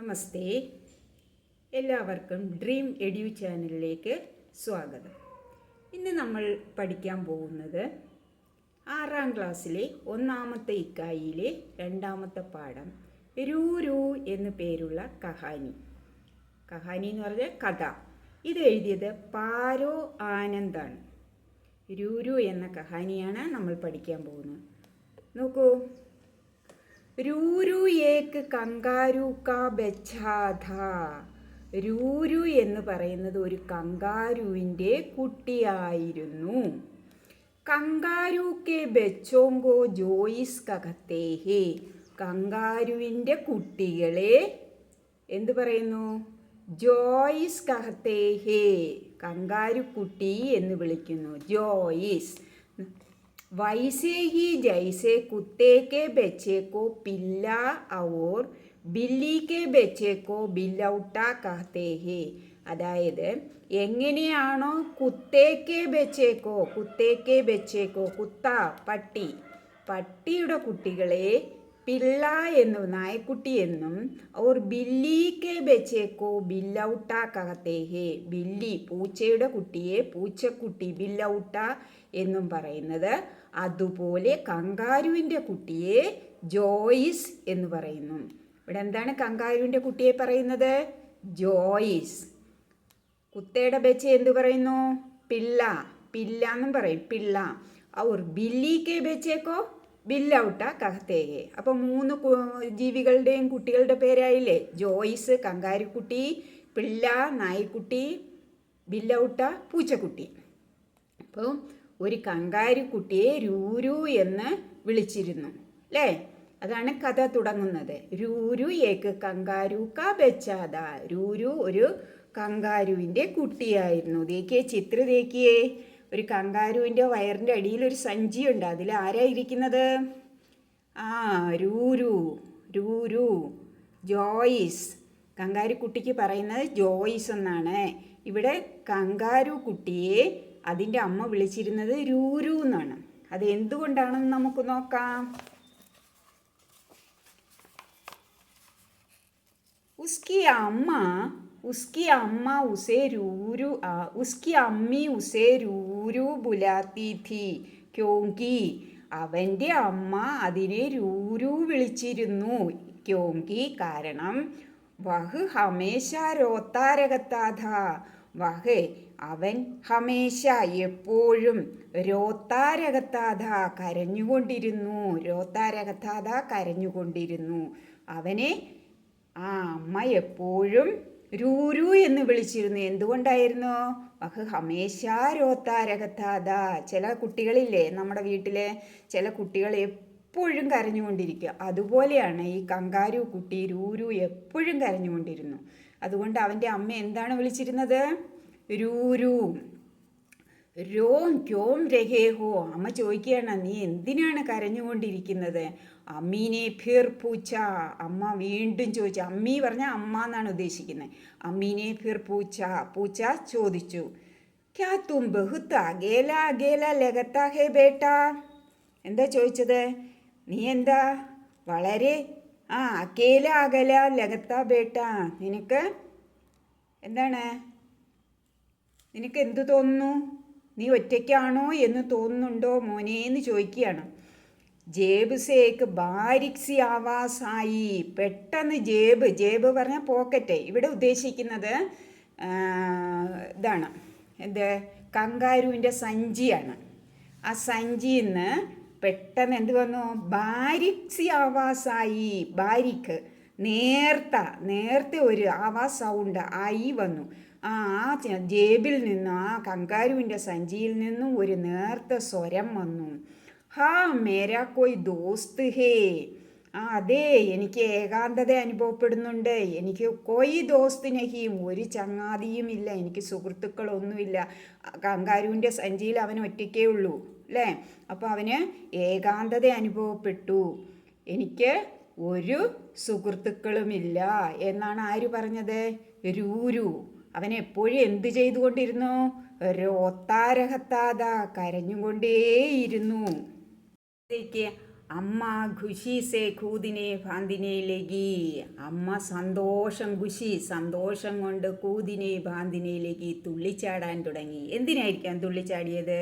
നമസ്തേ, എല്ലാവർക്കും dream edu ചാനലിലേക്ക് സ്വാഗതം. ഇന്ന് നമ്മൾ പഠിക്കാൻ പോകുന്നത് 6ാം ക്ലാസ്സിലെ 1ാമത്തെ ഇക്കായിയിലെ 2ാമത്തെ പാഠം രൂ എന്നു പേരുള്ള കഹാനി എന്ന് പറഞ്ഞാൽ കഥ. ഇത് എഴുതിയത് പാരോ ആനന്ദാണ്. രൂ എന്ന കഹാനിയാണ് നമ്മൾ പഠിക്കാൻ പോകുന്നത്. നോക്കൂ. രൂ ഏക്ക് കങ്കാരു കാ ബച്ചാ ഥാ. രൂ എന്ന് പറയുന്നത് ഒരു കങ്കാരുവിൻ്റെ കുട്ടിയായിരുന്നു. കങ്കാരു കെ ബച്ചോങ്കോ ജോയിസ് കഹത്തെ ഹേ. കങ്കാരുവിൻ്റെ കുട്ടികളെ എന്ത് പറയുന്നു? ജോയിസ് കഹത്തെ ഹേ. കങ്കാരു കുട്ടി എന്ന് വിളിക്കുന്നു. ജോയിസ്. वैसे ही जैसे कुत्ते के बच्चे को पिल्ला और बिल्ली के बच्चे को बिल्लौटा कहते हैं. അതായത് എങ്ങനെയാണോ കുത്തേക്കെ ബച്ചേക്കോ കുത്ത പട്ടിയുടെ കുട്ടികളെ പിള്ള എന്നും നായക്കുട്ടി എന്നും और बिल्ली के बच्चे को बिल्लौटा कहते हैं. ബില്ലി പൂച്ചയുടെ കുട്ടിയെ പൂച്ചക്കുട്ടി ബില്ലൗട്ട എന്നും പറയുന്നത്, അതുപോലെ കങ്കാരുവിൻ്റെ കുട്ടിയെ ജോയിസ് എന്ന് പറയുന്നു. ഇവിടെ എന്താണ് കങ്കാരുവിൻ്റെ കുട്ടിയെ പറയുന്നത്? ജോയിസ്. കുത്തയുടെ ബച്ച എന്ത് പറയുന്നു? പില്ല എന്നും പറയും, പിള്ള. ഔർ ബില്ലിക്ക് ബച്ചേക്കോ ബില്ലൗട്ട കഹത്തേഹേ. അപ്പം 3 ജീവികളുടെയും കുട്ടികളുടെ പേരായില്ലേ? ജോയിസ് കങ്കാരുക്കുട്ടി, പിള്ള നായ്ക്കുട്ടി, ബില്ലൗട്ട പൂച്ചക്കുട്ടി. അപ്പോൾ ഒരു കങ്കാരുക്കുട്ടിയെ രൂ എന്ന് വിളിച്ചിരുന്നു അല്ലേ? അതാണ് കഥ തുടങ്ങുന്നത്. രൂ ഏക്ക് കങ്കാരു കാ ബച്ചാദ. രൂ ഒരു കങ്കാരുവിൻ്റെ കുട്ടിയായിരുന്നു. ദേക്കിയേ ചിത്ര ദേക്കിയേ. ഒരു കങ്കാരുവിൻ്റെ വയറിൻ്റെ അടിയിൽ ഒരു സഞ്ചിയുണ്ട്. അതിൽ ആരായിരിക്കുന്നത്? രൂ ജോയിസ്. കങ്കാരു കുട്ടിക്ക് പറയുന്നത് ജോയിസ് എന്നാണ്. ഇവിടെ കങ്കാരു കുട്ടിയെ അതിൻ്റെ അമ്മ വിളിച്ചിരുന്നത് രൂ എന്നാണ്. അത് എന്തുകൊണ്ടാണെന്ന് നമുക്ക് നോക്കാം. उसकी अम्मी उसे रू बुलाती थी क्योंकि അവൻ്റെ അമ്മ അതിനെ രൂ വിളിച്ചിരുന്നു. ക്യോങ്കി കാരണം വഹ് ഹമേശ രോത്താരകത്താഥ. വഹ് അവൻ ഹമേശ എപ്പോഴും രോത്താരകത്താഥ കരഞ്ഞുകൊണ്ടിരുന്നു. അവനെ അമ്മ എപ്പോഴും രൂ എന്ന് വിളിച്ചിരുന്നു. എന്തുകൊണ്ടായിരുന്നു? വഹ് ഹമേശ രോത്താരകത്താഥ. ചില കുട്ടികളില്ലേ, നമ്മുടെ വീട്ടിലെ ചില കുട്ടികൾ എപ്പോഴും കരഞ്ഞുകൊണ്ടിരിക്കുക. അതുപോലെയാണ് ഈ കങ്കാരു കുട്ടി. രൂ എപ്പോഴും കരഞ്ഞുകൊണ്ടിരുന്നു. അതുകൊണ്ട് അവൻ്റെ അമ്മ എന്താണ് വിളിച്ചിരുന്നത്? രൂ. ക്യോം രഹേ ഹോ. അമ്മ ചോദിക്കുകയാണ്, നീ എന്തിനാണ് കരഞ്ഞുകൊണ്ടിരിക്കുന്നത്? അമ്മീനെ ഫിർ പൂച്ച. അമ്മ വീണ്ടും ചോദിച്ചു. അമ്മി പറഞ്ഞാൽ അമ്മ എന്നാണ് ഉദ്ദേശിക്കുന്നത്. അമ്മീനെ ഫിർ പൂച്ച ചോദിച്ചു. ക്യാ തും ബഹുത്ത് അകേല ലഗത്താ ഹേ ബേട്ടാ. എന്താ ചോദിച്ചത്? നീ എന്താ വളരെ അകേല ലഗത്താ ബേട്ടാ. നിനക്ക് എന്ത് തോന്നുന്നു? നീ ഒറ്റയ്ക്കാണോ എന്ന് തോന്നുന്നുണ്ടോ മോനെ എന്ന് ചോദിക്കുകയാണ്. ജേബ് സേക്ക് ബാരിക്സി ആവാസായി. പെട്ടെന്ന് ജേബ് പറഞ്ഞാൽ പോക്കറ്റ്. ഇവിടെ ഉദ്ദേശിക്കുന്നത് ഇതാണ്, എന്ത്? കങ്കാരുവിൻ്റെ സഞ്ചിയാണ്. ആ സഞ്ചിയിൽ നിന്ന് പെട്ടെന്ന് എന്ത് വന്നു? ബാരിക്സി ആവാസായി. ബാരിക്ക് നേർത്ത ഒരു ആവാസ് സൗണ്ട് ആയി വന്നു. ആ ജേബിൽ നിന്നും, ആ കങ്കാരുവിൻ്റെ സഞ്ചിയിൽ നിന്നും ഒരു നേർത്ത സ്വരം വന്നു. മേരാ കോയ് ദോസ്ത് ഹേ. അതെ, എനിക്ക് ഏകാന്തത അനുഭവപ്പെടുന്നുണ്ട്. എനിക്ക് കോയി ദോസ്ത് നഹീം. ഒരു ചങ്ങാതിയും ഇല്ല, എനിക്ക് സുഹൃത്തുക്കളൊന്നുമില്ല. കങ്കാരുവിൻ്റെ സഞ്ചിയിൽ അവൻ ഒറ്റയ്ക്കേ ഉള്ളൂ അല്ലേ? അപ്പോൾ അവന് ഏകാന്തത അനുഭവപ്പെട്ടു. എനിക്ക് ഒരു സുഹൃത്തുക്കളുമില്ല എന്നാണ് ആര് പറഞ്ഞത്? രൂ. അവൻ എപ്പോഴും എന്ത് ചെയ്തുകൊണ്ടിരുന്നു? രോത്താരഹത്താത കരഞ്ഞുകൊണ്ടേയിരുന്നു. അമ്മ ഖുഷി സേ കൂതിനെ ഭാന്തിനെ ലഗി. അമ്മ സന്തോഷം കൊണ്ട് കൂതിനെ ഭാന്തിനെ ലഗി തുള്ളിച്ചാടാൻ തുടങ്ങി. എന്തിനായിരിക്കാം തുള്ളിച്ചാടിയത്?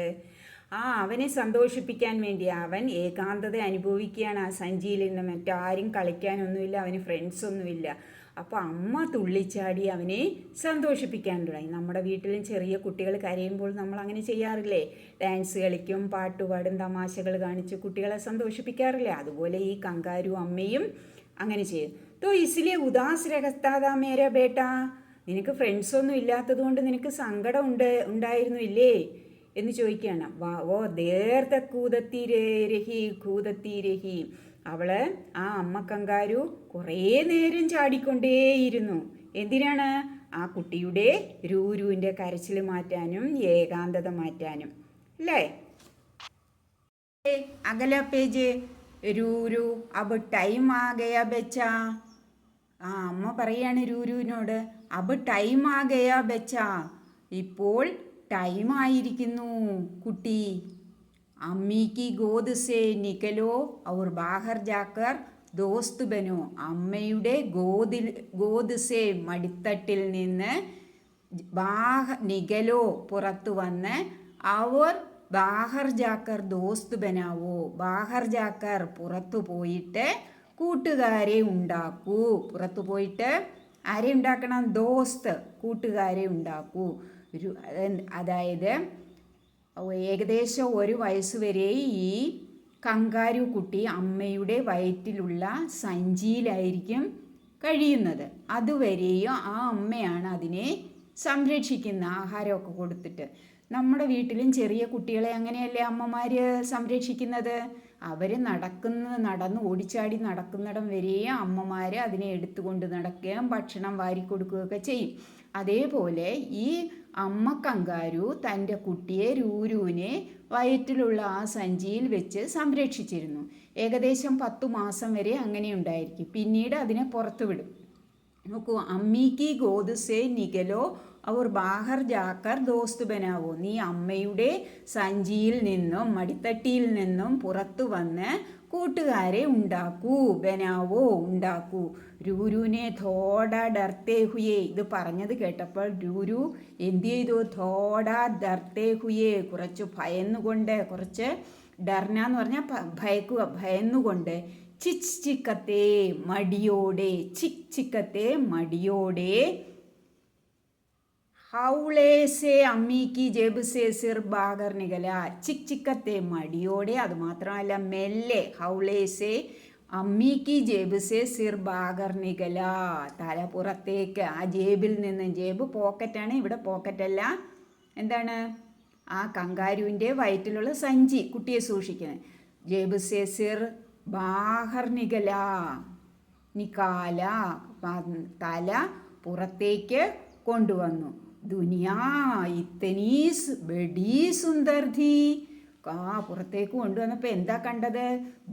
അവനെ സന്തോഷിപ്പിക്കാൻ വേണ്ടി. അവൻ ഏകാന്തത അനുഭവിക്കുകയാണ് ആ സഞ്ചിയിൽ നിന്ന്. മറ്റാരും കളിക്കാനൊന്നുമില്ല, അവന് ഫ്രണ്ട്സൊന്നുമില്ല. അപ്പോൾ അമ്മ തുള്ളിച്ചാടി അവനെ സന്തോഷിപ്പിക്കാൻ തുടങ്ങി. നമ്മുടെ വീട്ടിലും ചെറിയ കുട്ടികൾ കരയുമ്പോൾ നമ്മൾ അങ്ങനെ ചെയ്യാറില്ലേ? ഡാൻസ് കളിക്കും, പാട്ടുപാടും, തമാശകൾ കാണിച്ച് കുട്ടികളെ സന്തോഷിപ്പിക്കാറില്ലേ? അതുപോലെ ഈ കങ്കാരു അമ്മയും അങ്ങനെ ചെയ്യും. തോ ഇസിലെ ഉദാസ് രഹസ്താതാ മേര ബേട്ടാ. നിനക്ക് ഫ്രണ്ട്സൊന്നും ഇല്ലാത്തത് കൊണ്ട് നിനക്ക് സങ്കടം ഉണ്ടായിരുന്നു ഇല്ലേ എന്ന് ചോദിക്കുകയാണ്. ദേർത്ത കൂതത്തി രഹി. അവള് ആ അമ്മ കങ്കാരു കുറേ നേരം ചാടിക്കൊണ്ടേയിരുന്നു. എന്തിനാണ്? ആ കുട്ടിയുടെ രൂരുവിൻ്റെ കരച്ചിൽ മാറ്റാനും ഏകാന്തത മാറ്റാനും അല്ലേ? അകല പേജ് രൂരു അബ് ടൈം ആ ഗയാ ബച്ചാ. അമ്മ പറയാണ് രൂരുവിനോട്, അബ് ടൈം ആ ഗയാ ബച്ചാ. ഇപ്പോൾ ടൈം ആയിരിക്കുന്നു കുട്ടി. അമ്മി കി ഗോദ് സേ നിക്കലോ ഔർ ബാഹർ ജാക്കർ ദോസ്ത് ബനോ. അമ്മയുടെ ഗോദ് സേ മടിത്തട്ടിൽ നിന്ന് നികലോ പുറത്തു വന്ന് അവർ ബാഹർ ജാക്കർ ദോസ്ത് ബനാവോ. ബാഹർ ജാക്കർ പുറത്തു പോയിട്ട് കൂട്ടുകാരെ ഉണ്ടാക്കൂ. പുറത്തു പോയിട്ട് ആരെ ഉണ്ടാക്കണം? ദോസ്ത്, കൂട്ടുകാരെ ഉണ്ടാക്കൂ. അതായത് ഏകദേശം 1 വയസ്സുവരെ ഈ കങ്കാരു കുട്ടി അമ്മയുടെ വയറ്റിലുള്ള സഞ്ചിയിലായിരിക്കും കഴിയുന്നത്. അതുവരെയും ആ അമ്മയാണ് അതിനെ സംരക്ഷിക്കുന്ന, ആഹാരമൊക്കെ കൊടുത്തിട്ട്. നമ്മുടെ വീട്ടിലും ചെറിയ കുട്ടികളെ അങ്ങനെയല്ലേ അമ്മമാർ സംരക്ഷിക്കുന്നത്? അവർ നടന്ന് ഓടിച്ചാടി നടക്കുന്നിടം വരെയും അമ്മമാർ അതിനെ എടുത്തുകൊണ്ട് നടക്കുകയും ഭക്ഷണം വാരിക്കൊടുക്കുകയൊക്കെ ചെയ്യും. അതേപോലെ ഈ അമ്മ കങ്കാരു തൻ്റെ കുട്ടിയെ രൂരുവിനെ വയറ്റിലുള്ള ആ സഞ്ചിയിൽ വെച്ച് സംരക്ഷിച്ചിരുന്നു. ഏകദേശം 10 മാസം വരെ അങ്ങനെ ഉണ്ടായിരിക്കും. പിന്നീട് അതിനെ പുറത്തു വിടും. നോക്കൂ, അമ്മീക്ക് ഗോദ് സേ നികലോ അവർ ബാഹർ ജാക്കർ ദോസ്ത് ബനാവോ. നീ അമ്മയുടെ സഞ്ചിയിൽ നിന്നും മടിത്തട്ടിയിൽ നിന്നും പുറത്തു വന്ന് കൂട്ടുകാരെ ഉണ്ടാക്കൂ. ബനാവോ, ഉണ്ടാക്കൂ. രൂരുവിനെ ഥോഡ ഡർത്തേ ഹുയേ. ഇത് പറഞ്ഞത് കേട്ടപ്പോൾ രൂരു എന്ത് ചെയ്തു? ഥോഡ ഡർത്തേ ഹുയേ, കുറച്ച് ഭയന്നുകൊണ്ട്, കുറച്ച് ഡർന എന്ന് പറഞ്ഞാൽ ഭയക്കുക, ഭയന്നുകൊണ്ട്. ചിക്കത്തെ മടിയോടെ, മടിയോടെ. ഹൗളേ സേ അമ്മി കി ജേബ് സേ സിർ ബാഗർ നികല. ചിക്കത്തെ മടിയോടെ, അതുമാത്രമല്ല മെല്ലെ. ഹൗളേ സേ അമ്മി കി ജേബ് സേ സിർ ബാഗർ നികല. തല പുറത്തേക്ക് ആ ജേബിൽ നിന്ന്. ജേബ് പോക്കറ്റാണ്, ഇവിടെ പോക്കറ്റല്ല. എന്താണ്? ആ കങ്കാരുവിൻ്റെ വയറ്റിലുള്ള സഞ്ചി, കുട്ടിയെ സൂക്ഷിക്കുന്നത്. ജേബ് സേ സിർ ബാഹർ നികല. നികാല, തല പുറത്തേക്ക് കൊണ്ടുവന്നു. ദുനിയാ ഇത്തനീ ബഡി സുന്ദർ ഥി. പുറത്തേക്ക് കൊണ്ടുവന്നപ്പോൾ എന്താ കണ്ടത്?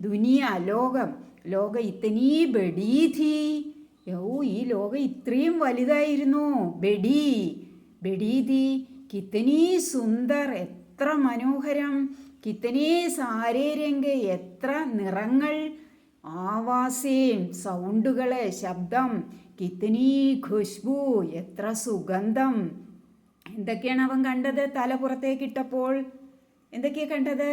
ദുനിയ, ലോകം ഇത്തനീ ബഡി ഥി. ഈ ലോകം ഇത്രയും വലുതായിരുന്നു. ബഡി ഥി. കിത്തനീ സുന്ദർ, എത്ര മനോഹരം. കിത്തനീ സാരേ രംഗ്, എത്ര നിറങ്ങൾ. ആവാസേം, സൗണ്ടുകള്, ശബ്ദം. കിത്തനീ ഖുശ്ബു, എത്ര സുഗന്ധം. എന്തൊക്കെയാണ് അവൻ കണ്ടത്? തല പുറത്തേക്കിട്ടപ്പോൾ എന്തൊക്കെയാണ് കണ്ടത്?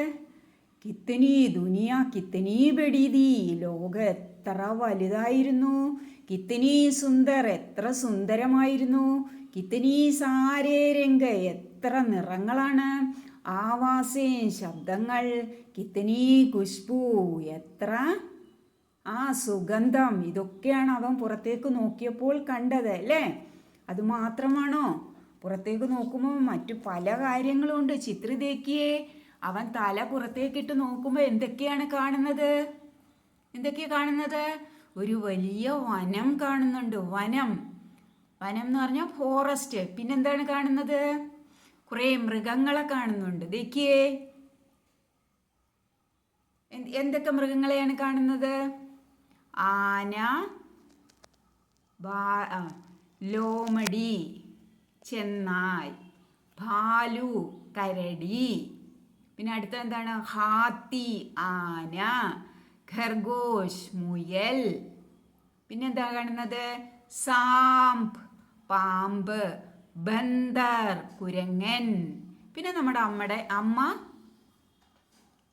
കിത്തനീ ദുനിയ, കിത്തനീ ബഡീതി. ലോകം എത്ര വലുതായിരുന്നു. കിത്തനീ സുന്ദർ, എത്ര സുന്ദരമായിരുന്നു. കിത്തനീ സാരേ രംഗ്, എത്ര നിറങ്ങളാണ്. ആവാസേ, ശബ്ദങ്ങൾ. കിത്തനീ ഖുശ്ബു, എത്ര സുഗന്ധം. ഇതൊക്കെയാണ് അവൻ പുറത്തേക്ക് നോക്കിയപ്പോൾ കണ്ടത് അല്ലേ? അതുമാത്രമാണോ? പുറത്തേക്ക് നോക്കുമ്പോൾ മറ്റു പല കാര്യങ്ങളും ഉണ്ട്. ചിത്രിതേക്കിയേ, അവൻ തല പുറത്തേക്കിട്ട് നോക്കുമ്പോൾ എന്തൊക്കെയാണ് കാണുന്നത്? ഒരു വലിയ വനം കാണുന്നുണ്ട്. വനം എന്ന് പറഞ്ഞാൽ ഫോറസ്റ്റ്. പിന്നെന്താണ് കാണുന്നത്? കുറേ മൃഗങ്ങളെ കാണുന്നുണ്ട്. ദേക്കിയേ, എന്തൊക്കെ മൃഗങ്ങളെയാണ് കാണുന്നത്? ആന, ലോമടി, ചെന്നായ്, ഭാലു, കരടി. പിന്നെ അടുത്ത എന്താണ്? ഹാത്തി, ആന. ഖർഗോഷ് മുയൽ. പിന്നെന്താ കാണുന്നത്? സാംപ് പാമ്പ്, ബന്ദർ കുരങ്ങൻ. പിന്നെ നമ്മുടെ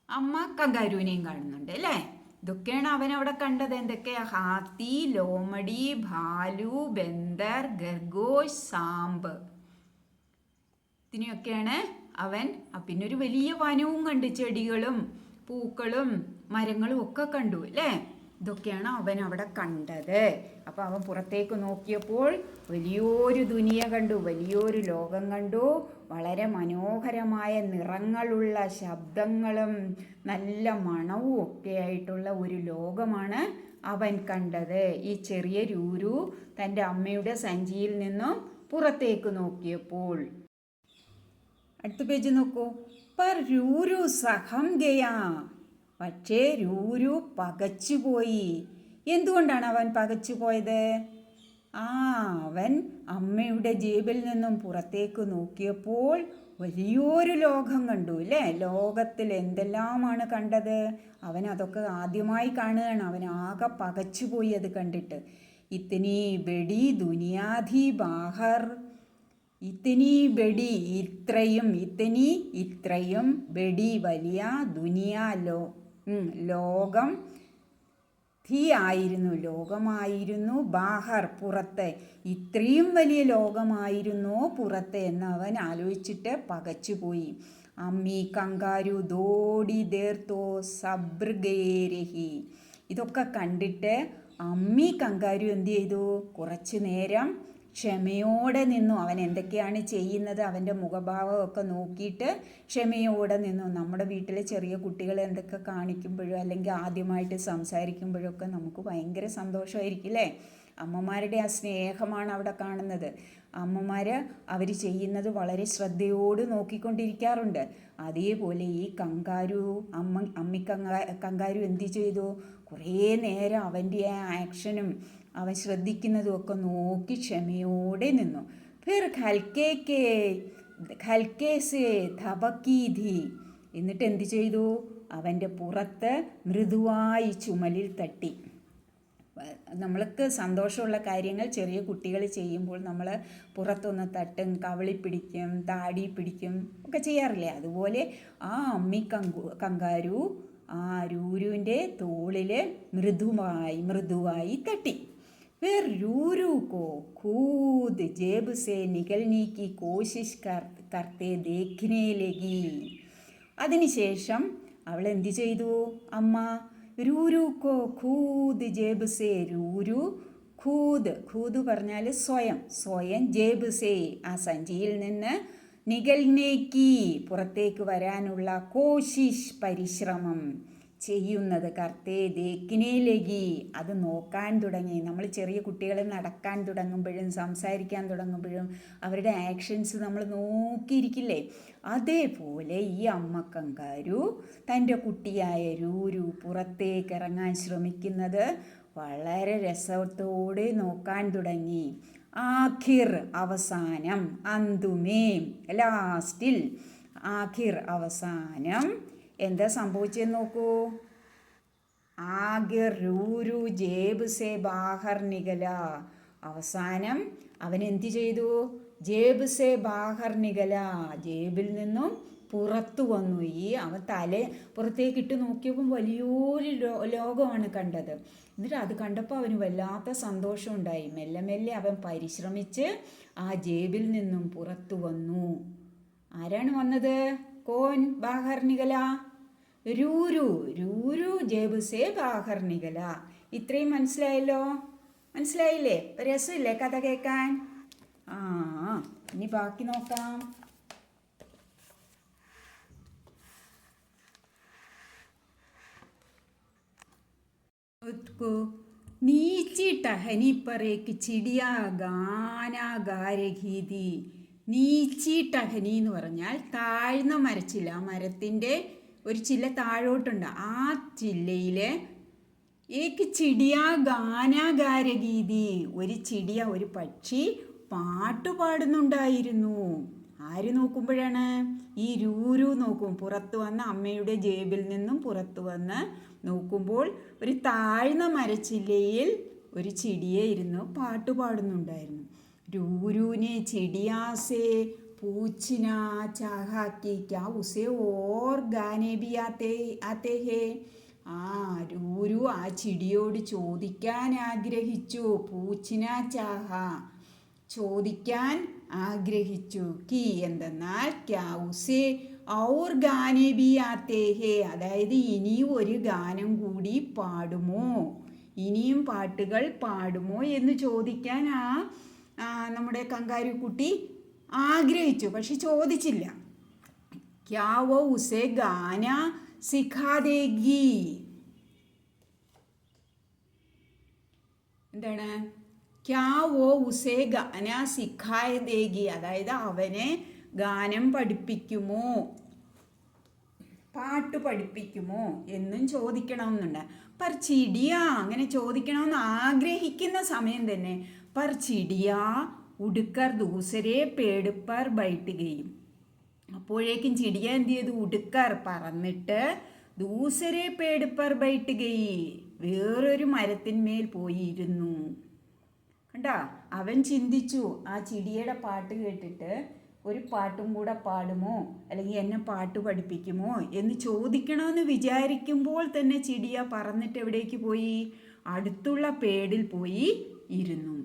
അമ്മ കങ്കാരുവിനെയും കാണുന്നുണ്ട് അല്ലേ? ഇതൊക്കെയാണ് അവൻ അവിടെ കണ്ടത്. എന്തൊക്കെയാ? ഹാത്തി, ലോമടി, ഭാലു, ബന്ദർ, ഖർഗോഷ്, സാമ്പ്. ഇതിനെയൊക്കെയാണ് അവൻ. പിന്നെ ഒരു വലിയ വനവും കണ്ടു, ചെടികളും പൂക്കളും മരങ്ങളും ഒക്കെ കണ്ടു അല്ലേ? ഇതൊക്കെയാണ് അവൻ അവിടെ കണ്ടത്. അപ്പോൾ അവൻ പുറത്തേക്ക് നോക്കിയപ്പോൾ വലിയൊരു ദുനിയ കണ്ടു, വലിയൊരു ലോകം കണ്ടു. വളരെ മനോഹരമായ നിറങ്ങളുള്ള ശബ്ദങ്ങളും നല്ല മണവും ഒക്കെ ആയിട്ടുള്ള ഒരു ലോകമാണ് അവൻ കണ്ടത്. ഈ ചെറിയ രൂരു തൻ്റെ അമ്മയുടെ സഞ്ചിയിൽ നിന്നും പുറത്തേക്ക് നോക്കിയപ്പോൾ. അടുത്ത പേജ് നോക്കൂ. പർ രൂരു സഹം ഗയാ. പക്ഷേ രൂരു പകച്ചുപോയി. എന്തുകൊണ്ടാണ് അവൻ പകച്ചുപോയത്? അവൻ അമ്മയുടെ ജേബിൽ നിന്നും പുറത്തേക്ക് നോക്കിയപ്പോൾ വലിയൊരു ലോകം കണ്ടു അല്ലേ? ലോകത്തിൽ എന്തെല്ലാമാണ് കണ്ടത്? അവൻ അതൊക്കെ ആദ്യമായി കാണുകയാണ്. അവൻ ആകെ പകച്ചുപോയി അത് കണ്ടിട്ട്. ഇത്തിനി ബെഡി ദുനിയാധി ബാഹർ. ഇത്തിനി ബെഡി ഇത്രയും ബെഡി വലിയ, ദുനിയാ ലോകം, ധി ലോകമായിരുന്നു, ബാഹർ പുറത്ത്. ഇത്രയും വലിയ ലോകമായിരുന്നോ പുറത്ത് എന്ന് അവൻ ആലോചിച്ചിട്ട് പകച്ചുപോയി. അമ്മി കങ്കാരു ദോടി ദേർത്തോ സബ്രഗേരഹി. ഇതൊക്കെ കണ്ടിട്ട് അമ്മി കങ്കാരു എന്ത് ചെയ്തു? കുറച്ചു നേരം ക്ഷമയോടെ നിന്നു. അവൻ എന്തൊക്കെയാണ് ചെയ്യുന്നത് അവൻ്റെ മുഖഭാവമൊക്കെ നോക്കിയിട്ട് ക്ഷമയോടെ നിന്നു. നമ്മുടെ വീട്ടിലെ ചെറിയ കുട്ടികൾ എന്തൊക്കെ കാണിക്കുമ്പോഴും അല്ലെങ്കിൽ ആദ്യമായിട്ട് സംസാരിക്കുമ്പോഴൊക്കെ നമുക്ക് ഭയങ്കര സന്തോഷമായിരിക്കും അല്ലേ? അമ്മമാരുടെ ആ സ്നേഹമാണ് അവിടെ കാണുന്നത്. അവർ ചെയ്യുന്നത് വളരെ ശ്രദ്ധയോട് നോക്കിക്കൊണ്ടിരിക്കാറുണ്ട്. അതേപോലെ ഈ കങ്കാരു എന്ത് ചെയ്തു? കുറേ നേരം അവൻ്റെ ആ ആക്ഷനും അവൻ ശ്രദ്ധിക്കുന്നതും ഒക്കെ നോക്കി ക്ഷമയോടെ നിന്നു. ഫിർ ഹൽക്കേ സേ ധബക്കി ധി. എന്നിട്ട് എന്ത് ചെയ്തു? അവൻ്റെ പുറത്ത് മൃദുവായി ചുമലിൽ തട്ടി. നമ്മൾക്ക് സന്തോഷമുള്ള കാര്യങ്ങൾ ചെറിയ കുട്ടികൾ ചെയ്യുമ്പോൾ നമ്മൾ പുറത്തൊന്ന് തട്ടും, കവിളി പിടിക്കും, താടി പിടിക്കും ഒക്കെ ചെയ്യാറില്ലേ? അതുപോലെ ആ കങ്കാരു ആ രൂരുവിൻ്റെ തോളിൽ മൃദുവായി തട്ടി. फिर रूरू को खुद जेब से निकलने की कोशिश करते देखने लगी. അതിനുശേഷം അവൾ എന്ത് ചെയ്തു? അമ്മ രൂരു കോ ഖൂദ് ജേബ് സേ. രൂരു ഖൂദ് പറഞ്ഞാൽ സ്വയം ജേബ് സേ ആ സഞ്ചിയിൽ നിന്ന്, നികൽനേക്കി പുറത്തേക്ക് വരാനുള്ള, കോശിഷ് പരിശ്രമം ചെയ്യുന്നത്, കർത്തേ ദേക്കിനെ ലഗി അത് നോക്കാൻ തുടങ്ങി. നമ്മൾ ചെറിയ കുട്ടികൾ നടക്കാൻ തുടങ്ങുമ്പോഴും സംസാരിക്കാൻ തുടങ്ങുമ്പോഴും അവരുടെ ആക്ഷൻസ് നമ്മൾ നോക്കിയിരിക്കില്ലേ? അതേപോലെ ഈ അമ്മ കങ്കാരു തൻ്റെ കുട്ടിയായ രൂരു പുറത്തേക്ക് ഇറങ്ങാൻ ശ്രമിക്കുന്നത് വളരെ രസത്തോടെ നോക്കാൻ തുടങ്ങി. ആഖിർ അവസാനം, അന്തുമേ ലാസ്റ്റിൽ, ആഖിർ അവസാനം എന്താ സംഭവിച്ചെന്ന് നോക്കൂ. ആഖിർ രൂരു ജേബ് സേ ബാഹർ നികല. അവസാനം അവൻ എന്ത് ചെയ്തു? ജേബ് സേ ബാഹർ നികല, ജേബിൽ നിന്നും പുറത്തു വന്നു. അവൻ പുറത്തേക്കിട്ട് നോക്കിയപ്പോൾ വലിയൊരു ലോകമാണ് കണ്ടത്. എന്നിട്ട് അത് കണ്ടപ്പോൾ അവന് വല്ലാത്ത സന്തോഷം ഉണ്ടായി. മെല്ലെ മെല്ലെ അവൻ പരിശ്രമിച്ച് ആ ജേബിൽ നിന്നും പുറത്തു വന്നു. ആരാണ് വന്നത്? കോൻ ബാഹർ നികല? രൂരു ജേബ് സേ ബാഹർ നികല. ഇത്രയും മനസ്സിലായില്ലേ? രസമില്ലേ കഥ കേൾക്കാൻ? ഇനി ബാക്കി നോക്കാം. नीची टहनी पर एक चिड़िया गाना गा रही थी. നീച്ചി ടഹനി എന്ന് പറഞ്ഞാൽ താഴ്ന്ന മരച്ചില്ല. ആ മരത്തിൻ്റെ ഒരു ചില്ല താഴോട്ടുണ്ട്. ആ ചില്ലയിൽ ഏക്ക് ചിടിയ ഗാനഗാരഗീതി, ഒരു പക്ഷി പാട്ട് പാടുന്നുണ്ടായിരുന്നു. ആര് നോക്കുമ്പോഴാണ്? ഈ രൂരു നോക്കും. പുറത്തു വന്ന് അമ്മയുടെ ജേബിൽ നിന്നും പുറത്തു വന്ന് നോക്കുമ്പോൾ ഒരു താഴ്ന്ന മരച്ചില്ലയിൽ ഒരു ചിടിയെ ഇരുന്ന് പാട്ട് പാടുന്നുണ്ടായിരുന്നു. രൂരുനെ ചിടിയാസെ പൂച്ചിന ചാഹാക്കി ക്യാ ഉസേ ഓർ ഗാനെ ബി ആത്തെ ഹേ. രൂരു ആ ചിടിയോട് ചോദിക്കാൻ ആഗ്രഹിച്ചു. പൂച്ചിന ചാഹ, ചോദിക്കാൻ ആഗ്രഹിച്ചു. കി എന്തെന്നാൽ ക്യാ ഉസേ ഔർ ഗാനെ ബി ആത്തെ ഹേ, അതായത് ഇനിയും ഒരു ഗാനം കൂടി പാടുമോ, ഇനിയും പാട്ടുകൾ പാടുമോ എന്ന് ചോദിക്കാൻ നമ്മുടെ കങ്കാരു കുട്ടി ആഗ്രഹിച്ചു. പക്ഷെ ചോദിച്ചില്ല. ക്യാ വോ ഉസേ ഗാന സിഖാ ദേഗി, എന്താണ്? ക്യാ വോ ഉസേ ഗാന സിഖാ ദേഗി, അതായത് അവനെ ഗാനം പഠിപ്പിക്കുമോ, പാട്ട് പഠിപ്പിക്കുമോ എന്നും ചോദിക്കണമെന്നുണ്ട്. പർ ചിടിയ, അങ്ങനെ ചോദിക്കണമെന്ന് ആഗ്രഹിക്കുന്ന സമയം തന്നെ പർ ചിടിയ ഉടുക്കർ ദൂസരെ പേട് പർ ബൈട്ട് ഗയും. അപ്പോഴേക്കും ചിടിയ എന്ത് ചെയ്തു? ഉടുക്കർ പറന്നിട്ട് ദൂസരെ പേട് പർ ബൈട്ട് ഗയി, വേറൊരു മരത്തിന്മേൽ പോയി ഇരുന്നു. കണ്ടാ, അവൻ ചിന്തിച്ചു ആ ചിടിയുടെ പാട്ട് കേട്ടിട്ട് ഒരു പാട്ടും കൂടെ പാടുമോ, അല്ലെങ്കിൽ എന്നെ പാട്ട് പഠിപ്പിക്കുമോ എന്ന് ചോദിക്കണമെന്ന് വിചാരിക്കുമ്പോൾ തന്നെ ചിടിയ പറന്നിട്ട് എവിടേക്ക് പോയി? അടുത്തുള്ള പേടിൽ പോയി ഇരുന്നു.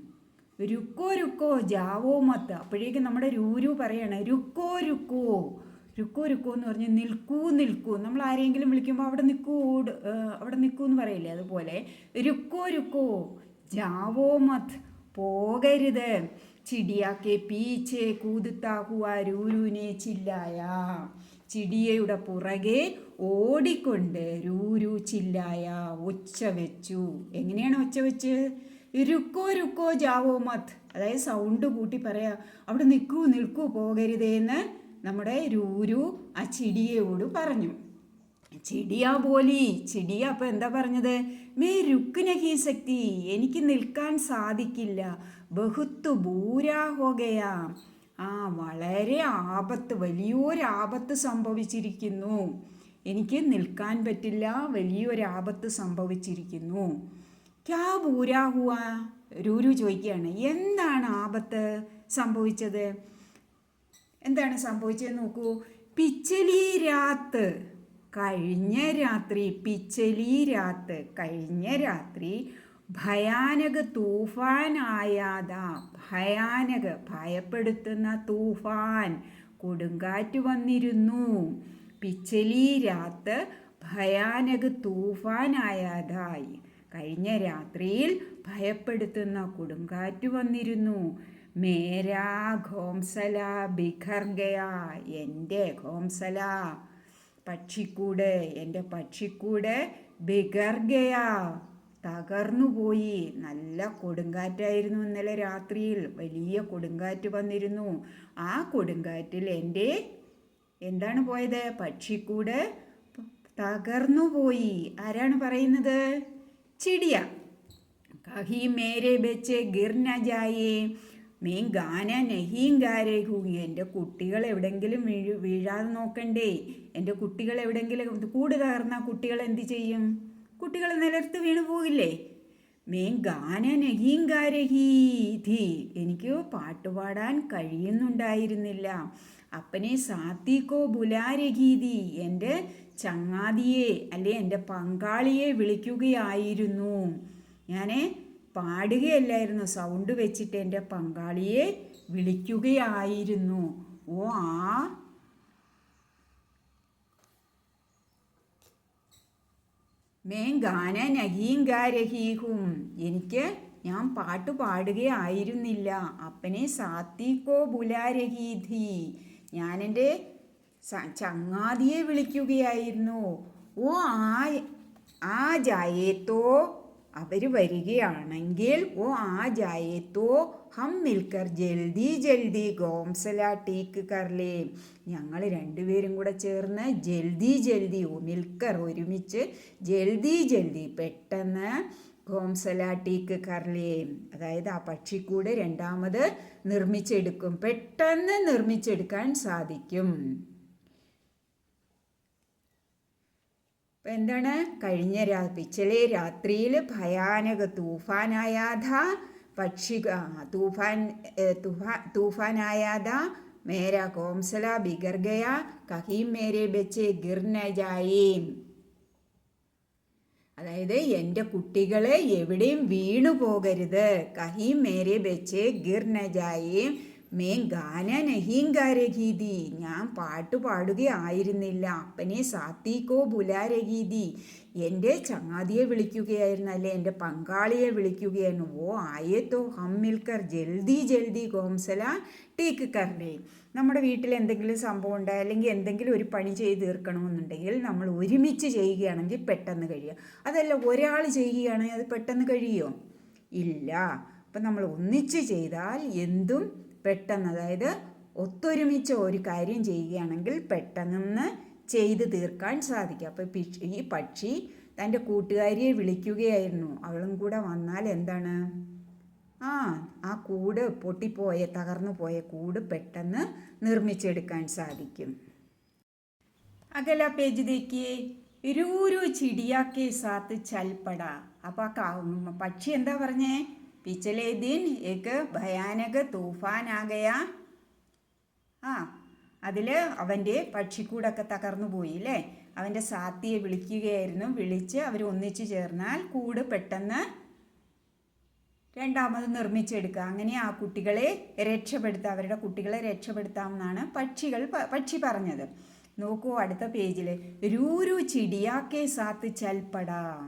രുക്കോ രുക്കോ ജാവോ മത്ത്. അപ്പോഴേക്കും നമ്മുടെ രൂരു പറയാണ് രുക്കോ രുക്കോ, രുക്കോ രുക്കോ എന്ന് പറഞ്ഞ് നിൽക്കൂ നിൽക്കൂ. നമ്മൾ ആരെങ്കിലും വിളിക്കുമ്പോൾ അവിടെ നിൽക്കൂ, അവിടെ നിൽക്കൂ എന്ന് പറയില്ലേ, അതുപോലെ രുക്കോ രുക്കോ ജാവോ മത്ത്, പോകരുത്. ചിടിയാക്കെ പീച്ചെ കൂതുത്താ ഹുവ രൂരുനെ ചില്ലായ, ചിടിയയുടെ പുറകെ ഓടിക്കൊണ്ട് രൂരു ചില്ലായ, ഒച്ച വെച്ചു. എങ്ങനെയാണ് ഒച്ച വെച്ച്? രുക്കോ രുക്കോ ജാവോ മത്ത്, അതായത് സൗണ്ട് കൂട്ടി പറയാ, അവിടെ നിൽക്കൂ നിൽക്കൂ പോകരുതേന്ന് നമ്മുടെ രൂരു ആ ചിടിയയോട് പറഞ്ഞു. ചിടിയ പോലി, ചിടിയ അപ്പം എന്താ പറഞ്ഞത്? മേ രുക്ക് നഹി സക്തി, എനിക്ക് നിൽക്കാൻ സാധിക്കില്ല. ബഹുത്ത് ബൂരാ ഹോഗയാ, വളരെ ആപത്ത്, വലിയൊരാപത്ത് സംഭവിച്ചിരിക്കുന്നു, എനിക്ക് നിൽക്കാൻ പറ്റില്ല, വലിയൊരാപത്ത് സംഭവിച്ചിരിക്കുന്നു. ക്യാ ബൂരാ ഹുവാ, രൂരു ചോദിക്കുകയാണ്, എന്താണ് ആപത്ത് സംഭവിച്ചത്? എന്താണ് സംഭവിച്ചതെന്ന് നോക്കൂ. പിച്ചലി രാത്ത്, കഴിഞ്ഞ രാത്രി, പിച്ചലി രാത്ത്, കഴിഞ്ഞ രാത്രി, ഭയാനക തൂഫാൻ ആയാതാ, ഭയാനക ഭയപ്പെടുത്തുന്ന തൂഫാൻ, കൊടുങ്കാറ്റ് വന്നിരുന്നു. പിച്ചലി രാത്ത് ഭയാനക തൂഫാൻ ആയാതായി, കഴിഞ്ഞ രാത്രിയിൽ ഭയപ്പെടുത്തുന്ന കൊടുങ്കാറ്റ് വന്നിരുന്നു. മേരാ ഘോംസല ബിഖർ ഗയാ, എൻ്റെ ഘോംസല പക്ഷിക്കൂട്, എൻ്റെ പക്ഷിക്കൂട് ബിഖർ ഗയാ, തകർന്നുപോയി. നല്ല കൊടുങ്കാറ്റായിരുന്നു ഇന്നലെ രാത്രിയിൽ, വലിയ കൊടുങ്കാറ്റ് വന്നിരുന്നു. ആ കൊടുങ്കാറ്റിൽ എൻ്റെ എന്താണ് പോയത്? പക്ഷിക്കൂട് തകർന്നുപോയി. ആരാണ് പറയുന്നത്? ചിടിയ. കഹി മേരെ ബെച്ച് ഗിർ ന ജായേ, മേ ഗാന നഹീം ഗാരേ ഹൂങ്, എൻ്റെ കുട്ടികൾ എവിടെങ്കിലും വീഴാതെ നോക്കണ്ടേ, എൻ്റെ കുട്ടികൾ എവിടെങ്കിലും, കൂട് തകർന്ന കുട്ടികൾ എന്ത് ചെയ്യും? കുട്ടികൾ നിലത്ത് വീണു പോകില്ലേ? മേ ഗാന നഹീം ഗാരഹി ധി, എനിക്ക് പാട്ടുപാടാൻ കഴിയുന്നുണ്ടായിരുന്നില്ല. അപ്പനെ സാത്തിക്കോ ബുലാരഹീതി, എൻ്റെ ചങ്ങാതിയെ അല്ലെ എൻ്റെ പങ്കാളിയെ വിളിക്കുകയായിരുന്നു. ഞാൻ പാടുകയല്ലായിരുന്നു, സൗണ്ട് വെച്ചിട്ട് എൻ്റെ പങ്കാളിയെ വിളിക്കുകയായിരുന്നു. മേ ഗാന നഹീം ഗാരഹീഹും, ഞാൻ പാട്ട് പാടുകയായിരുന്നില്ല. അപ്പനെ സാത്തിക്കോ ബുലാരഹീധി, ഞാൻ എൻ്റെ ചങ്ങാതിയെ വിളിക്കുകയായിരുന്നു. ആ ജായേത്തോ, അവർ വരികയാണെങ്കിൽ, ആ ജായേത്തോ ഹം മിൽക്കർ ജൽദി ജൽദി ഗോംസല ടീക്ക് കർലേ, ഞങ്ങൾ രണ്ടുപേരും കൂടെ ചേർന്ന് ജൽദി ജൽദി, മിൽക്കർ ഒരുമിച്ച്, ജൽദി ജൽദി പെട്ടെന്ന് ഘോംസല ടീക്ക് കർലേം, അതായത് ആ പക്ഷിക്കൂട് രണ്ടാമത് നിർമ്മിച്ചെടുക്കും, പെട്ടെന്ന് നിർമ്മിച്ചെടുക്കാൻ സാധിക്കും. അപ്പം എന്താണ്, പിച്ചലേ രാത്രിയിൽ ഭയാനക തൂഫാനായാ ഥാ പക്ഷി तूफान आया था, मेरा घोंसला बिगड़ गया, कहीं मेरे बच्चे गिर न जाए. അതായത് എൻ്റെ കുട്ടികൾ എവിടെയും വീണു പോകരുത്. കഹീ മേരെ ബച്ചേ ഗിർ ന ജായേ, മേ ഗാന നഹീം ഗാ രഹി ഥി, ഞാൻ പാട്ട് പാടുകയായിരുന്നില്ല. അപ്പനെ സാത്തിക്കോ ബുലാ രഹി ഥി, എൻ്റെ ചങ്ങാതിയെ വിളിക്കുകയായിരുന്നു, അല്ലെ എൻ്റെ പങ്കാളിയെ വിളിക്കുകയായിരുന്നു. ഓ ആയേ തോ ഹം മിൽക്കർ ജൽദി ജൽദി ഘോംസല ടീക്ക് കർലേ. നമ്മുടെ വീട്ടിൽ എന്തെങ്കിലും സംഭവം ഉണ്ടായി, അല്ലെങ്കിൽ എന്തെങ്കിലും ഒരു പണി ചെയ്ത് തീർക്കണമെന്നുണ്ടെങ്കിൽ നമ്മൾ ഒരുമിച്ച് ചെയ്യുകയാണെങ്കിൽ പെട്ടെന്ന് കഴിയുക. അതല്ല ഒരാൾ ചെയ്യുകയാണെങ്കിൽ അത് പെട്ടെന്ന് കഴിയുമോ? ഇല്ല. അപ്പം നമ്മൾ ഒന്നിച്ച് ചെയ്താൽ എന്തും പെട്ടെന്ന്, അതായത് ഒത്തൊരുമിച്ച് ഒരു കാര്യം ചെയ്യുകയാണെങ്കിൽ പെട്ടെന്ന് ചെയ്ത് തീർക്കാൻ സാധിക്കും. അപ്പോൾ ഈ പക്ഷി തൻ്റെ കൂട്ടുകാരിയെ വിളിക്കുകയായിരുന്നു. അവളും കൂടെ വന്നാൽ എന്താണ്, ആ കൂട് തകർന്നു പോയ കൂട് പെട്ടെന്ന് നിർമ്മിച്ചെടുക്കാൻ സാധിക്കും. അകല പേജ് देखिए, രൂരു ചിടിയാ കെ സാത്ത് ചൽപട. അപ്പോൾ പക്ഷി എന്താ പറഞ്ഞേ, പിച്ചലേ ദിൻ ഏക്ക് ഭയാനക തൂഫാൻ ആ ഗയാ. അതിൽ അവൻ്റെ പക്ഷിക്കൂടൊക്കെ തകർന്നു പോയി അല്ലേ. അവൻ്റെ സാത്തിയെ വിളിക്കുകയായിരുന്നു. വിളിച്ച് അവർ ഒന്നിച്ചു ചേർന്നാൽ കൂട് പെട്ടെന്ന് രണ്ടാമത് നിർമ്മിച്ചെടുക്കുക. അങ്ങനെ ആ കുട്ടികളെ രക്ഷപ്പെടുത്താം, അവരുടെ കുട്ടികളെ രക്ഷപ്പെടുത്താമെന്നാണ് പക്ഷി പറഞ്ഞത്. നോക്കൂ അടുത്ത പേജിൽ, രൂരു ചിടിയാക്കെ സാത്ത് ചൽപ്പടാം.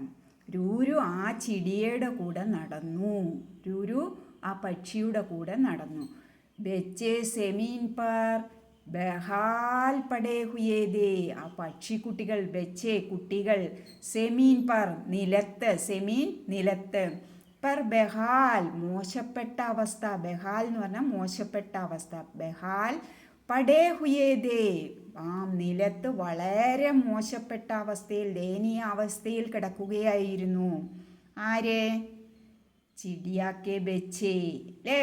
രൂരു ആ ചിടിയയുടെ കൂടെ നടന്നു. രൂരു ആ പക്ഷിയുടെ കൂടെ നടന്നു. ബെച്ചേ സെമീൻ പർ ബഹാൽ പടേ ഹുയേ ദേ. ആ പക്ഷിക്കുട്ടികൾ, ബെച്ചേ കുട്ടികൾ, സെമീൻ പർ നിലത്ത്, സെമീൻ നിലത്ത്, പർ ബഹാൽ മോശപ്പെട്ട അവസ്ഥ. ബഹാൽ എന്ന് പറഞ്ഞാൽ മോശപ്പെട്ട അവസ്ഥ. ബഹാൽ പടേ ഹുയേ ദേ, ആ നിലത്ത് വളരെ മോശപ്പെട്ട അവസ്ഥയിൽ, ദയനീയ അവസ്ഥയിൽ കിടക്കുകയായിരുന്നു. ആര്? ചിടിയാക്കെ ബെച്ചേ അല്ലേ,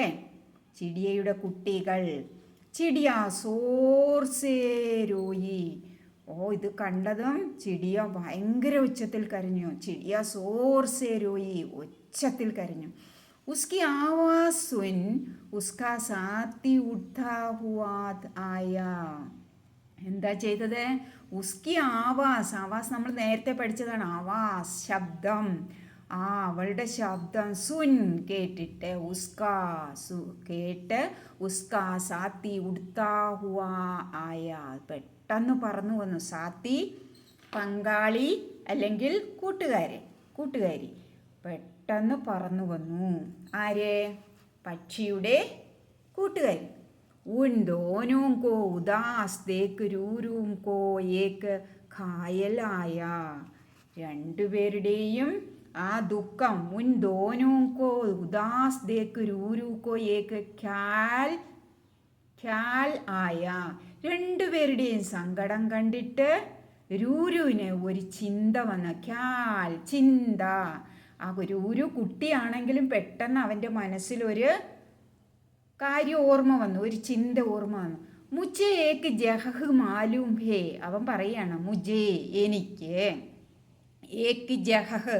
ചിടിയയുടെ കുട്ടികൾ. ചിടിയ സോർസേ രോയി. ഇത് കണ്ടതും ചിടിയ ഭയങ്കര ഉച്ചത്തിൽ കരഞ്ഞു. ചിടിയ സോർസേ രോയി, ഉച്ചത്തിൽ കരഞ്ഞു. ഉസ്കി ആവാസ് സുൻ ഉസ്കാ സാത്തി ഉഠാ ഹുവാ ആയാ. എന്താ ചെയ്തത്? ഉസ്കി ആവാസ്, ആവാസ് നമ്മൾ നേരത്തെ പഠിച്ചതാണ്. ആവാസ് ശബ്ദം, അവളുടെ ശബ്ദം. സുൻ കേട്ടിട്ട്, ഉസ്കാ കേട്ട്, ഉസ്കാ സാത്തി ഉഡ്താ ഹുവാ ആയ, പെട്ടെന്ന് പറന്നു വന്നു. സാത്തി പങ്കാളി അല്ലെങ്കിൽ കൂട്ടുകാരി പെട്ടെന്ന് പറന്നു വന്നു. ആര്? പക്ഷിയുടെ കൂട്ടുകാരി. ഉൻ ദോനോം കോ ഉദാസ് ദേക്ക് രൂരും കോ ഏക്ക് ഘായലായ. രണ്ടുപേരുടെയും ആ ദുഃഖം, മുൻ ദോനോം കോ ഉദാസ് ദേക്ക് രൂരു കോ ഏക്ക് ഖ്യാൽ ആയ. രണ്ടുപേരുടെയും സങ്കടം കണ്ടിട്ട് രൂരുവിന് ഒരു ചിന്ത വന്ന. ഖ്യാൽ ചിന്ത. ആ രൂരു കുട്ടിയാണെങ്കിലും പെട്ടെന്ന് അവൻ്റെ മനസ്സിലൊരു കാര്യം ഓർമ്മ വന്നു, ഒരു ചിന്ത ഓർമ്മ വന്നു. മുജേ ഏക്ക് ജഹ് മാലൂം ഹേ. അവൻ പറയാണ്, മുജേ എനിക്ക്, ഏക്ക് ജഹ്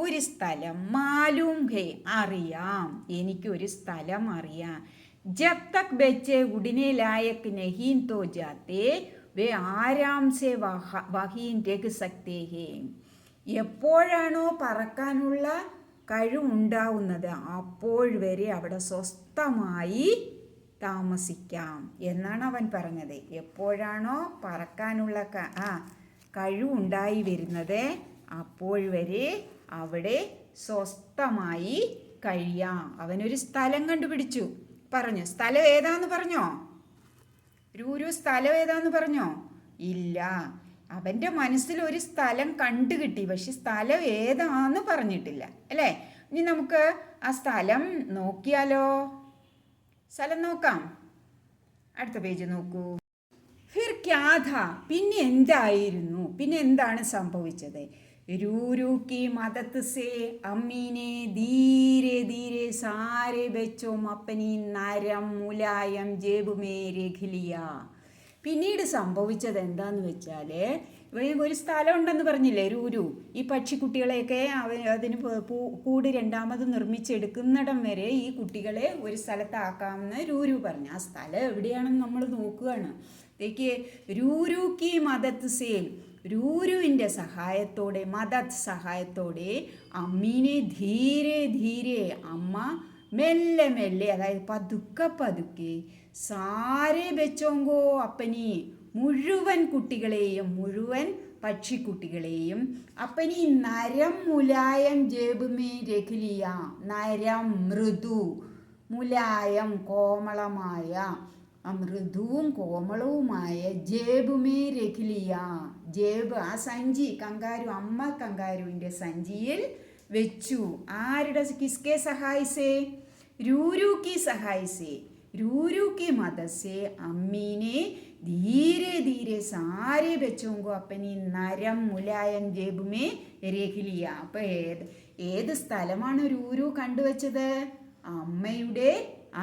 ഒരു സ്ഥലം, മാലൂം ഹേ അറിയാം, എനിക്കൊരു സ്ഥലം അറിയാം. ജബ് തക് ബच्चे ഉടനെ ലായക് നഹീ തോ ജാത്തെ വേ ആരാം സേ വഹീൻ രഖ് സക്തേ ഹേ. എപ്പോഴാണോ പറക്കാനുള്ള കഴിവുണ്ടാവുന്നത് അപ്പോൾ വരെ അവിടെ സ്വസ്ഥമായി താമസിക്കാം എന്നാണ് അവൻ പറഞ്ഞത്. എപ്പോഴാണോ പറക്കാനുള്ള കഴിവുണ്ടായി വരുന്നത് അപ്പോൾ വരെ അവിടെ സ്വസ്ഥമായി കഴിയാം. അവനൊരു സ്ഥലം കണ്ടുപിടിച്ചു. പറഞ്ഞു. സ്ഥലം ഏതാന്ന് പറഞ്ഞോ? രൂരു സ്ഥലം ഏതാന്ന് പറഞ്ഞോ? ഇല്ല. അവൻ്റെ മനസ്സിൽ ഒരു സ്ഥലം കണ്ടുകിട്ടി, പക്ഷെ സ്ഥലം ഏതാന്ന് പറഞ്ഞിട്ടില്ല അല്ലേ. ഇനി നമുക്ക് ആ സ്ഥലം നോക്കിയാലോ? സ്ഥലം നോക്കാം. അടുത്ത പേജ് നോക്കൂ. ഫിർ ക്യാ ഥാ, പിന്നെ എന്തായിരുന്നു, പിന്നെ എന്താണ് സംഭവിച്ചത്? रूरू की मदद से अम्मी ने धीरे धीरे सारे बच्चों अपनी नरम मुलायम जेब में रख लिया. പിന്നീട് സംഭവിച്ചത് എന്താന്ന് വെച്ചാൽ, ഒരു സ്ഥലം ഉണ്ടെന്ന് പറഞ്ഞില്ലേ രൂരു, ഈ പക്ഷിക്കുട്ടികളെയൊക്കെ അതിന് കൂട് രണ്ടാമത് നിർമ്മിച്ചെടുക്കുന്നിടം വരെ ഈ കുട്ടികളെ ഒരു സ്ഥലത്താക്കാമെന്ന് രൂരു പറഞ്ഞു. ആ സ്ഥലം എവിടെയാണെന്ന് നമ്മൾ നോക്കുകയാണ്. തേക്ക് രൂരു കി മദത് സേൽ, രൂരുവിൻ്റെ സഹായത്തോടെ, മദത് സഹായത്തോടെ അമ്മീനെ ധീരെ ധീരെ, അമ്മ മെല്ലെ മെല്ലെ, അതായത് പതുക്കെ പതുക്കെ, സാരെ ബച്ചോങ്കോ അപ്പനി, മുഴുവൻ കുട്ടികളെയും, മുഴുവൻ പക്ഷിക്കുട്ടികളെയും, അപ്പനി നരം മുലായം ജേബുമേ രഖിലിയ, നരം മൃദു, മുലായം കോമളമായ, മൃദുവും കോമളവുമായ ജേബുമേ രഖിലിയ, ജേബ് ആ സഞ്ചി, കങ്കാരു, അമ്മ കങ്കാരുവിൻ്റെ സഞ്ചിയിൽ വെച്ചു. ആരുടെ, കിസ്കെ സഹായിസേ, രൂരു की सहाय से, रूरू की मदद से अम्मी ने धीरे धीरे सारे बच्चों को अपनी नरम मुलायम जेब में रख लिया. അപ്പോൾ ഏത് സ്ഥലമാണ് രൂരു കണ്ടുവച്ചത്? അമ്മയുടെ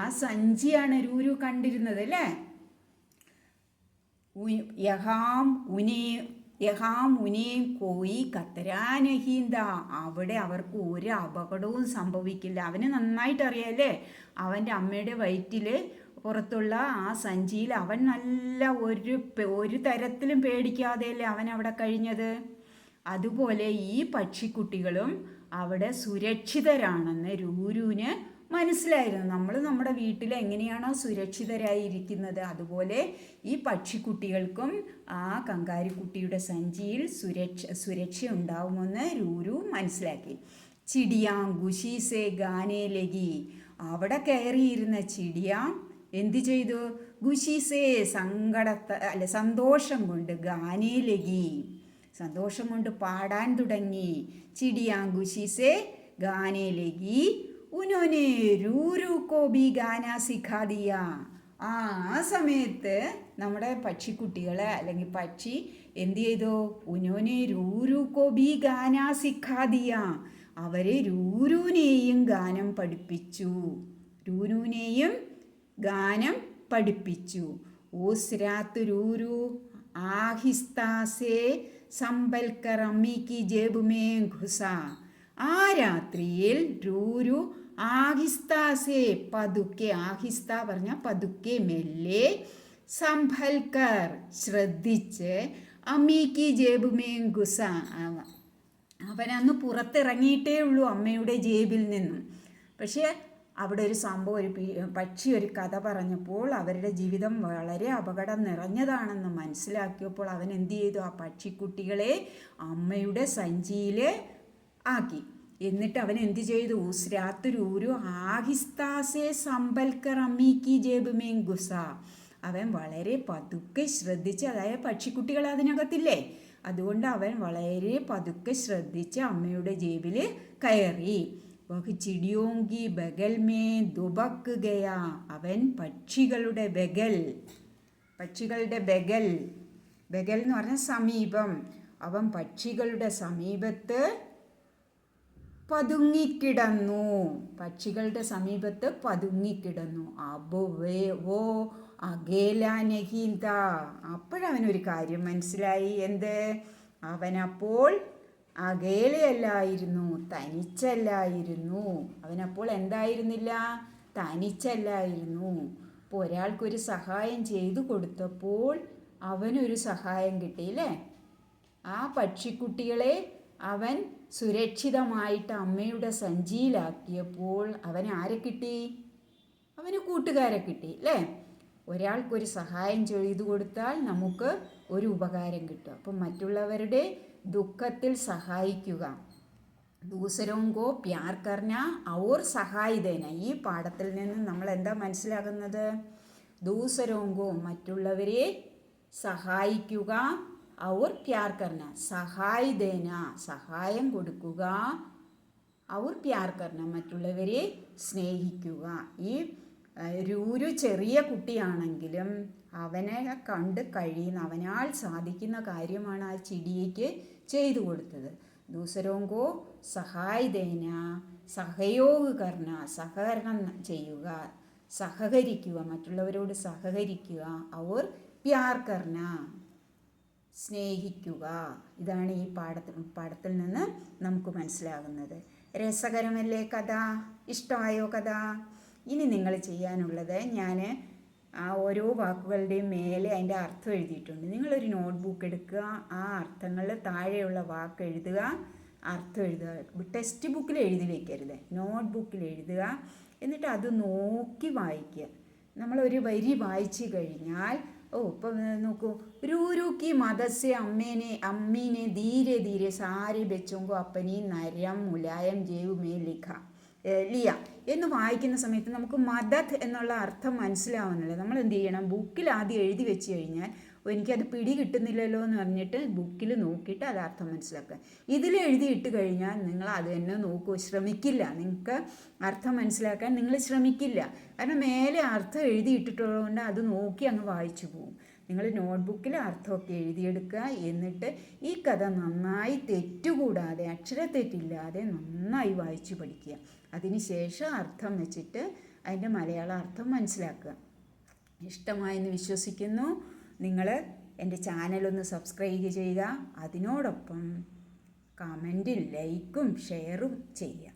ആ സഞ്ചിയാണ് രൂരു കണ്ടിരുന്നത് അല്ലേ? യഹാം ഉനേം കോയി കത്തരാനഹീന്ത, അവിടെ അവർക്ക് ഒരു അപകടവും സംഭവിക്കില്ല. അവന് നന്നായിട്ട് അറിയാമല്ലേ, അവൻ്റെ അമ്മയുടെ വയറ്റിൽ പുറത്തുള്ള ആ സഞ്ചിയിൽ അവൻ നല്ല ഒരു തരത്തിലും പേടിക്കാതെയല്ലേ അവൻ അവിടെ കഴിഞ്ഞത്. അതുപോലെ ഈ പക്ഷിക്കുട്ടികളും അവിടെ സുരക്ഷിതരാണെന്ന് രൂരുവിന് മനസ്സിലായിരുന്നു. നമ്മൾ നമ്മുടെ വീട്ടിൽ എങ്ങനെയാണോ സുരക്ഷിതരായിരിക്കുന്നത്, അതുപോലെ ഈ പക്ഷിക്കുട്ടികൾക്കും ആ കങ്കാരുക്കുട്ടിയുടെ സഞ്ചിയിൽ സുരക്ഷ ഉണ്ടാവുമെന്ന് രൂരു മനസ്സിലാക്കി. ചിടിയാം ഖുഷീസെ ഗാനേ ലഗി, അവിടെ കയറിയിരുന്ന ചിടിയാം എന്തു ചെയ്തു? ഖുഷീസെ സന്തോഷം കൊണ്ട്, ഗാനേ ലഗി സന്തോഷം കൊണ്ട് പാടാൻ തുടങ്ങി. ചിടിയാം ഖുഷീസെ ഗാനേ ലഗി, ഉനോനെ രൂരു കോ ബി ഗാന സിഖാ ദിയ. ആ സമയത്ത് നമ്മുടെ പക്ഷിക്കുട്ടികളെ അല്ലെങ്കിൽ പക്ഷി എന്ത് ചെയ്തു? ഉനോനെ രൂരു കോ ബി ഗാന സിഖാ ദിയ, അവരെ രൂരുവിനെയും ഗാനം പഠിപ്പിച്ചു. രൂരുവിനെയും ഗാനം പഠിപ്പിച്ചു. ഓസ് രാത്ത് രൂരു ആഹിസ്താ സേ സംഭൽ കർ അമ്മി കി ജേബ് മേ ഘുസാ. ആ രാത്രിയിൽ രൂരു ആഹിസ്താസേ പതുക്കെ, ആഹിസ്ത പറഞ്ഞാൽ പതുക്കെ, മെല്ലെ, സംഭൽക്കർ ശ്രദ്ധിച്ച്, അമ്മീക്ക് ജേബുമേ ഗുസ, അവനന്ന് പുറത്തിറങ്ങിയിട്ടേ ഉള്ളൂ അമ്മയുടെ ജേബിൽ നിന്നും. പക്ഷേ അവിടെ ഒരു സംഭവം, ഒരു പക്ഷി ഒരു കഥ പറഞ്ഞപ്പോൾ അവരുടെ ജീവിതം വളരെ അപകടം നിറഞ്ഞതാണെന്ന് മനസ്സിലാക്കിയപ്പോൾ അവൻ എന്ത് ചെയ്തു? ആ പക്ഷിക്കുട്ടികളെ അമ്മയുടെ സഞ്ചിയിൽ ആക്കി. എന്നിട്ട് അവൻ എന്ത് ചെയ്തു? ഉസ്രാത്തുരൂരു ആഹിസ്താസെ സമ്പൽക്കർ അമ്മീക്ക് ജേബുമേ ഗുസ, അവൻ വളരെ പതുക്കെ ശ്രദ്ധിച്ച്, അതായത് പക്ഷിക്കുട്ടികൾ അതിനകത്തില്ലേ, അതുകൊണ്ട് അവൻ വളരെ പതുക്കെ ശ്രദ്ധിച്ച് അമ്മയുടെ ജേബിൽ കയറി. ചിടിയോങ്കി ബഗൽ മേ ദുബക്ക് ഗയാ, അവൻ പക്ഷികളുടെ ബഗൽ എന്ന് പറഞ്ഞാൽ സമീപം, അവൻ പക്ഷികളുടെ സമീപത്ത് പതുങ്ങിക്കിടന്നു. പക്ഷികളുടെ സമീപത്ത് പതുങ്ങിക്കിടന്നു. വോ അകേലാ നഹീന്ത, അപ്പോഴവനൊരു കാര്യം മനസ്സിലായി. എന്ത്? അവനപ്പോൾ അകേലയല്ലായിരുന്നു, തനിച്ചല്ലായിരുന്നു. അവനപ്പോൾ എന്തായിരുന്നില്ല? തനിച്ചല്ലായിരുന്നു. അപ്പോൾ ഒരാൾക്കൊരു സഹായം ചെയ്തു കൊടുത്തപ്പോൾ അവനൊരു സഹായം കിട്ടിയില്ലേ? ആ പക്ഷിക്കുട്ടികളെ അവൻ സുരക്ഷിതമായിട്ട് അമ്മയുടെ സഞ്ചിയിലാക്കിയപ്പോൾ അവന് ആരെ കിട്ടി? അവന് കൂട്ടുകാരെ കിട്ടി അല്ലേ? ഒരാൾക്കൊരു സഹായം ചെയ്തു കൊടുത്താൽ നമുക്ക് ഒരു ഉപകാരം കിട്ടും. അപ്പം മറ്റുള്ളവരുടെ ദുഃഖത്തിൽ സഹായിക്കുക. ദൂസരോങ്കോ പ്യാർ കർന ഔർ സഹായിതേന, ഈ പാഠത്തിൽ നിന്ന് നമ്മൾ എന്താ മനസ്സിലാകുന്നത്? ദൂസരോങ്കോ മറ്റുള്ളവരെ സഹായിക്കുക, ഔർ പ്യാർ കർന സഹായിതേന സഹായം കൊടുക്കുക, ഔർ പ്യാർ കർന മറ്റുള്ളവരെ സ്നേഹിക്കുക. ഈ രൂരു ചെറിയ കുട്ടിയാണെങ്കിലും അവനെ കണ്ട് കഴിയുന്ന, അവനാൽ സാധിക്കുന്ന കാര്യമാണ് ആ ചിടിയയ്ക്ക് ചെയ്തു കൊടുത്തത്. ദൂസരോങ്കോ സഹായ് ദേന, സഹയോഗ് കർണ, സഹകരണം ചെയ്യുക, സഹകരിക്കുക, മറ്റുള്ളവരോട് സഹകരിക്കുക. ഔർ പ്യാർ കർണ, സ്നേഹിക്കുക. ഇതാണ് ഈ പാഠത്തിൽ നിന്ന് നമുക്ക് മനസ്സിലാകുന്നത്. രസകരമല്ലേ കഥ? ഇഷ്ടമായോ കഥ? ഇനി നിങ്ങൾ ചെയ്യാനുള്ളത്, ഞാൻ ആ ഓരോ വാക്കുകളുടെയും മേലെ അതിൻ്റെ അർത്ഥം എഴുതിയിട്ടുണ്ട്. നിങ്ങളൊരു നോട്ട്ബുക്ക് എടുക്കുക, ആ അർത്ഥങ്ങൾ താഴെയുള്ള വാക്ക് എഴുതുക, അർത്ഥം എഴുതുക. ടെക്സ്റ്റ് ബുക്കിൽ എഴുതി വയ്ക്കരുത്, നോട്ട്ബുക്കിൽ എഴുതുക. എന്നിട്ട് അത് നോക്കി വായിക്കുക. നമ്മളൊരു വരി വായിച്ചു കഴിഞ്ഞാൽ, ഇപ്പം നോക്കൂ, രൂരു കി മദസ്സെ അമ്മീനെ ധീരെ ധീരെ സാരി ബെച്ചോങ്കോ അപ്പനി നരം മുലായം ജേവ് മേ ലിയ എന്ന് വായിക്കുന്ന സമയത്ത് നമുക്ക് മദത് എന്നുള്ള അർത്ഥം മനസ്സിലാവുന്നില്ല. നമ്മൾ എന്ത് ചെയ്യണം? ബുക്കിൽ ആദ്യം എഴുതി വെച്ച് കഴിഞ്ഞാൽ എനിക്കത് പിടി കിട്ടുന്നില്ലല്ലോ എന്ന് പറഞ്ഞിട്ട് ബുക്കിൽ നോക്കിയിട്ട് അത് അർത്ഥം മനസ്സിലാക്കുക. ഇതിൽ എഴുതിയിട്ട് കഴിഞ്ഞാൽ നിങ്ങൾ അത് തന്നെ നോക്കൂ, ശ്രമിക്കില്ല. നിങ്ങൾക്ക് അർത്ഥം മനസ്സിലാക്കാൻ നിങ്ങൾ ശ്രമിക്കില്ല. കാരണം മേലെ അർത്ഥം എഴുതിയിട്ടിട്ടുള്ളതുകൊണ്ട് അത് നോക്കി അങ്ങ് വായിച്ചു പോകും. നിങ്ങൾ നോട്ട്ബുക്കിൽ അർത്ഥമൊക്കെ എഴുതിയെടുക്കുക. എന്നിട്ട് ഈ കഥ നന്നായി തെറ്റുകൂടാതെ, അക്ഷരത്തെറ്റില്ലാതെ നന്നായി വായിച്ചു പഠിക്കുക. അതിനുശേഷം അർത്ഥം വെച്ചിട്ട് അതിൻ്റെ മലയാള അർത്ഥം മനസ്സിലാക്കുക. ഇഷ്ടമായെന്ന് വിശ്വസിക്കുന്നു. നിങ്ങൾ എൻ്റെ ചാനലൊന്ന് സബ്സ്ക്രൈബ് ചെയ്യുക. അതിനോടൊപ്പം കമൻറ്റും ലൈക്കും ഷെയറും ചെയ്യുക.